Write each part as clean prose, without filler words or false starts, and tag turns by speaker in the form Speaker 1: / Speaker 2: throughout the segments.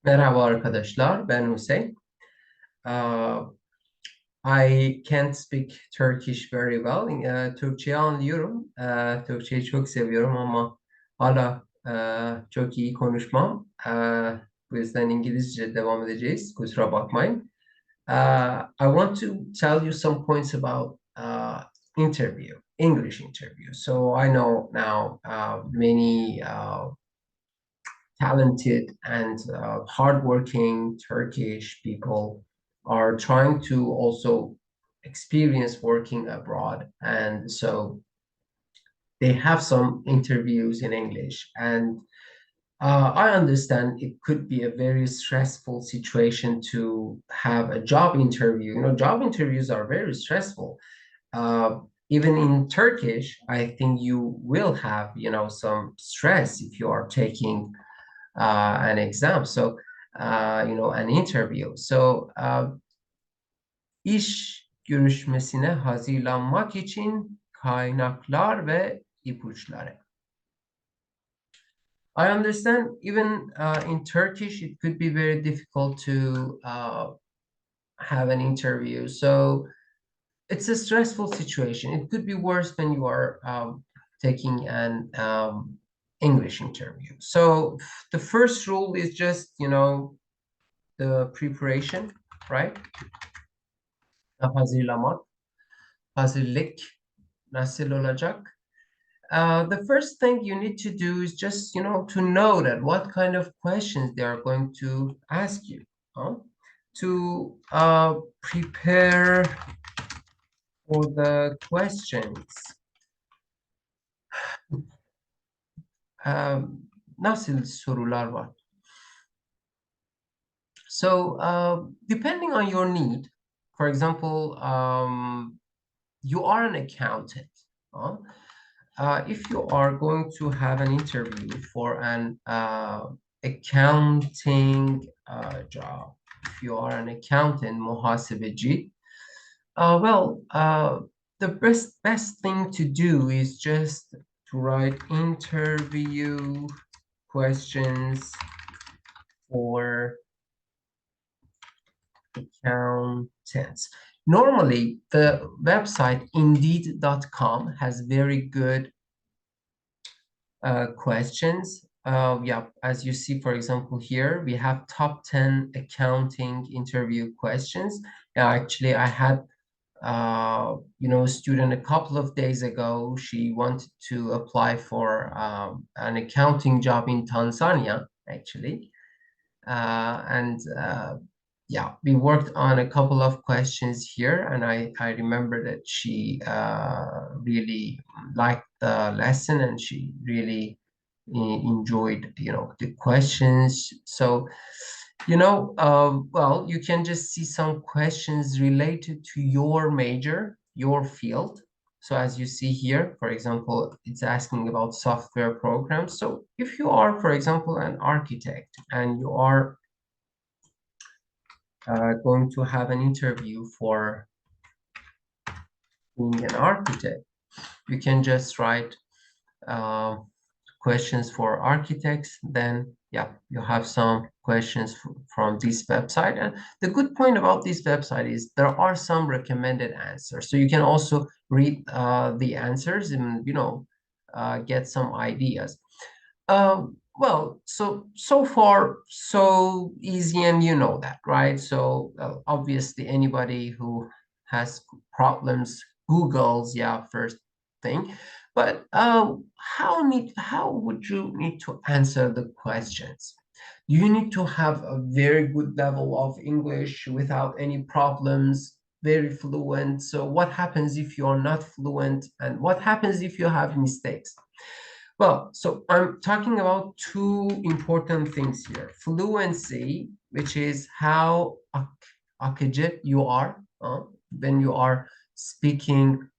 Speaker 1: Merhaba arkadaşlar, ben Hussein. Uh, I can't speak Turkish very well. Türkçeyi anlıyorum. Türkçeyi çok seviyorum ama hala çok iyi konuşmam. Bu yüzden İngilizce devam edeceğiz. Kusura bakmayın. I want to tell you some points about interview, English interview. So I know now many talented and hardworking Turkish people are trying to also experience working abroad. And so they have some interviews in English. And I understand it could be a very stressful situation to have a job interview. You know, job interviews are very stressful. Uh, Even in Turkish, I think you will have, some stress if you are taking an exam. So, an interview. So, iş görüşmesine hazırlanmak için kaynaklar ve ipuçları. I understand even in Turkish, it could be very difficult to have an interview. So it's a stressful situation. It could be worse when you are taking an English interview. So the first rule is just, the preparation, right? Hazırlamak, hazırlık, nasıl olacak? The first thing you need to do is just, to know that what kind of questions they are going to ask you, huh? To prepare for the questions. Nasıl sorular var? So, depending on your need, for example, you are an accountant, huh? If you are going to have an interview for an accounting job, if you are an accountant, muhasebeci, the best thing to do is just to write interview questions for accountants. Normally, the website indeed.com has very good questions. Yeah, as you see, for example, here we have top 10 accounting interview questions. Actually, I had a student a couple of days ago. She wanted to apply for an accounting job in Tanzania, actually. And yeah, we worked on a couple of questions here, and I remember that she really liked the lesson, and she really enjoyed, the questions. So, well, you can just see some questions related to your major, your field. So as you see here, for example, it's asking about software programs. So if you are, for example, an architect and you are going to have an interview for being an architect, you can just write uh, questions for architects. Then, yeah, you have some questions from this website. And the good point about this website is there are some recommended answers. So you can also read the answers and, get some ideas. Well, so far so easy, and you know that, right? So obviously anybody who has problems Googles, yeah, first thing. But how would you need to answer the questions? You need to have a very good level of English without any problems, very fluent. So what happens if you're not fluent, and what happens if you have mistakes? Well, so I'm talking about two important things here. Fluency, which is how akıcı you are when you are speaking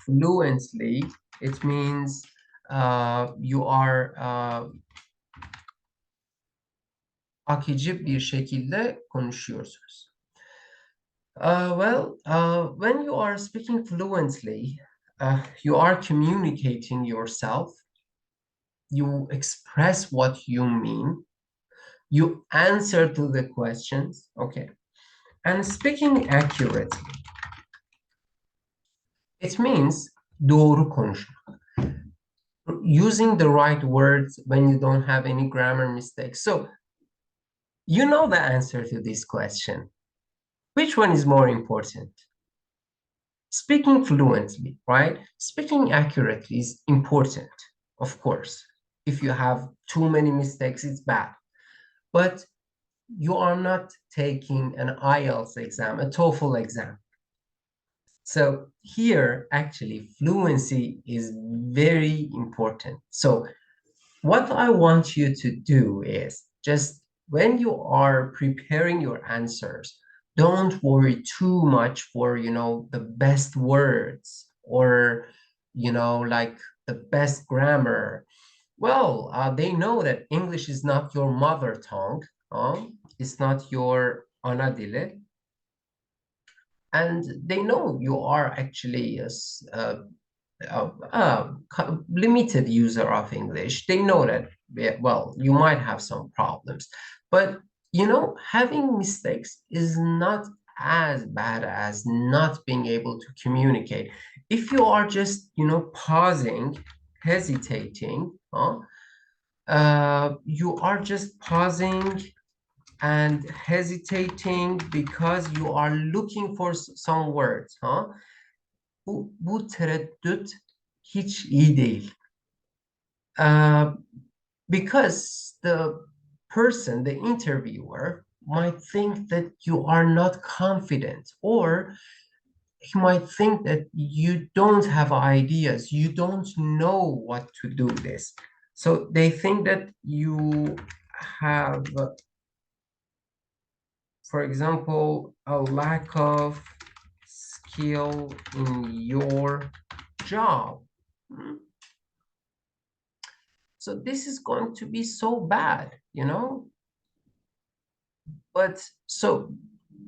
Speaker 1: fluently. It means you are akıcı bir şekilde konuşuyorsunuz. When you are speaking fluently, you are communicating yourself. You express what you mean. You answer to the questions, okay? And speaking accurately, it means doğru konuşmak. Using the right words when you don't have any grammar mistakes. So you know the answer to this question. Which one is more important? Speaking fluently, right? Speaking accurately is important, of course. If you have too many mistakes, it's bad. But you are not taking an IELTS exam, a TOEFL exam. So here, actually, fluency is very important. So what I want you to do is just when you are preparing your answers, don't worry too much for, the best words or, like the best grammar. Well, they know that English is not your mother tongue. It's not your ana dili, and they know you are actually a limited user of English. They know that, yeah, well, you might have some problems, but having mistakes is not as bad as not being able to communicate. If you are just, pausing, hesitating, you are just pausing and hesitating because you are looking for some words, Bu tereddüt hiç iyi değil. Uh, because the person, the interviewer, might think that you are not confident, or he might think that you don't have ideas, you don't know what to do this. So they think that you have, for example, a lack of skill in your job. So this is going to be so bad. But so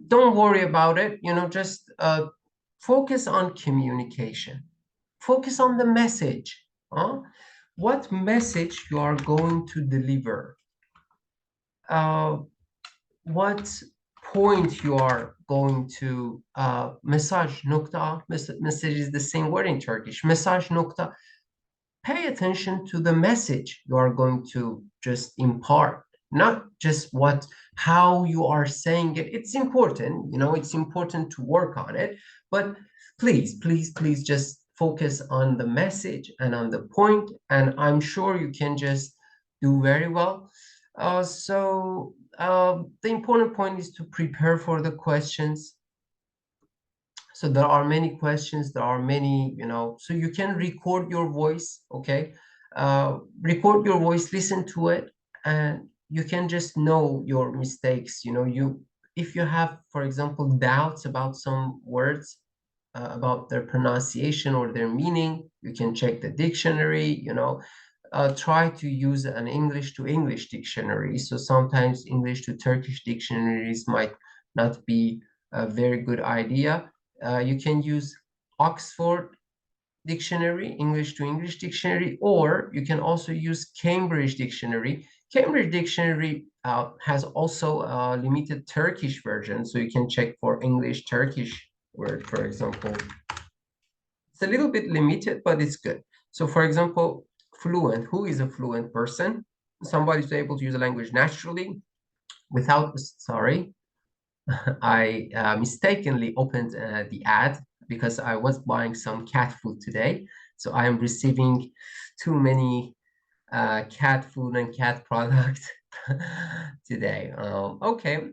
Speaker 1: don't worry about it, just focus on communication. Focus on the message. What message you are going to deliver. What point you are going to mesaj nokta. Message is the same word in Turkish. Mesaj nokta. Pay attention to the message you are going to just impart, not just how you are saying it. It's important, it's important to work on it, but please, please, please just focus on the message and on the point, and I'm sure you can just do very well. The important point is to prepare for the questions. So there are many questions, there are many, so you can record your voice, okay? Record your voice, listen to it, and you can just know your mistakes. If you have, for example, doubts about some words, about their pronunciation or their meaning, you can check the dictionary. Try to use an English to English dictionary. So sometimes English to Turkish dictionaries might not be a very good idea. You can use Oxford Dictionary, English to English Dictionary, or you can also use Cambridge Dictionary. Cambridge Dictionary has also a limited Turkish version, so you can check for English Turkish word, for example. It's a little bit limited, but it's good. So for example, fluent. Who is a fluent person? Somebody who's able to use a language naturally without, sorry, I mistakenly opened the ad because I was buying some cat food today. So I am receiving too many cat food and cat products today. Okay.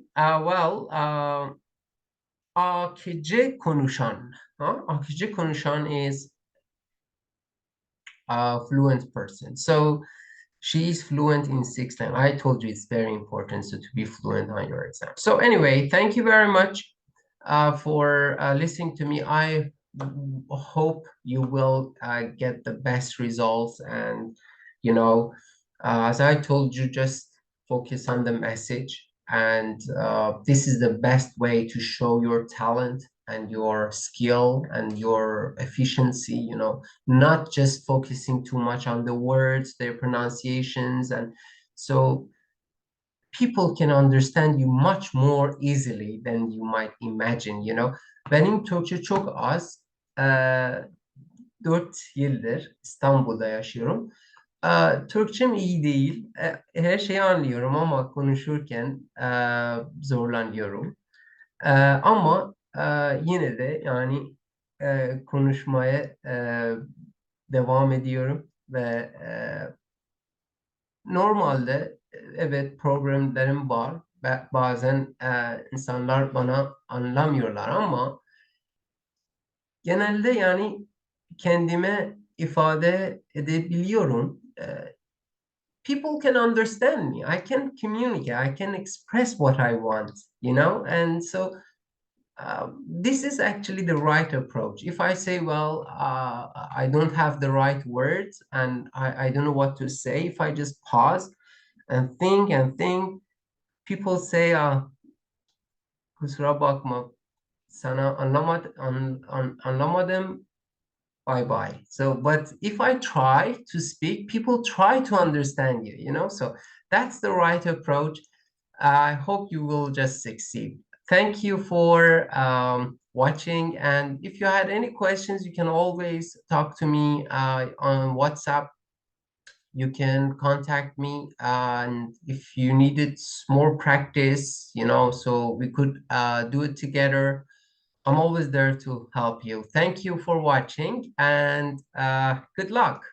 Speaker 1: Akıcı konuşan. Akıcı konuşan is a fluent person. So she is fluent in 6 languages. I told you it's very important to be fluent on your exam. So anyway, thank you very much for listening to me. I hope you will get the best results. And, as I told you, just focus on the message. And this is the best way to show your talent and your skill and your efficiency, not just focusing too much on the words, their pronunciations. And so people can understand you much more easily than you might imagine, you know. Benim Türkçe çok az. Ee, 4 yıldır İstanbul'da yaşıyorum. Türkçem iyi değil. Her şeyi anlıyorum ama konuşurken zorlanıyorum. Ama yine de yani konuşmaya devam ediyorum ve normalde evet problemlerim var. Bazen insanlar bana anlamıyorlar ama genelde yani kendime ifade edebiliyorum. People can understand me. I can communicate. I can express what I want, you know? And so this is actually the right approach. If I say, well, I don't have the right words and I don't know what to say, if I just pause and think, people say, kusura bakma, sana anlamadım, bye bye. So, but if I try to speak, people try to understand you, you know? So that's the right approach. I hope you will just succeed. Thank you for watching. And if you had any questions, you can always talk to me on WhatsApp. You can contact me. And if you needed more practice, you know, so we could do it together, I'm always there to help you. Thank you for watching and good luck.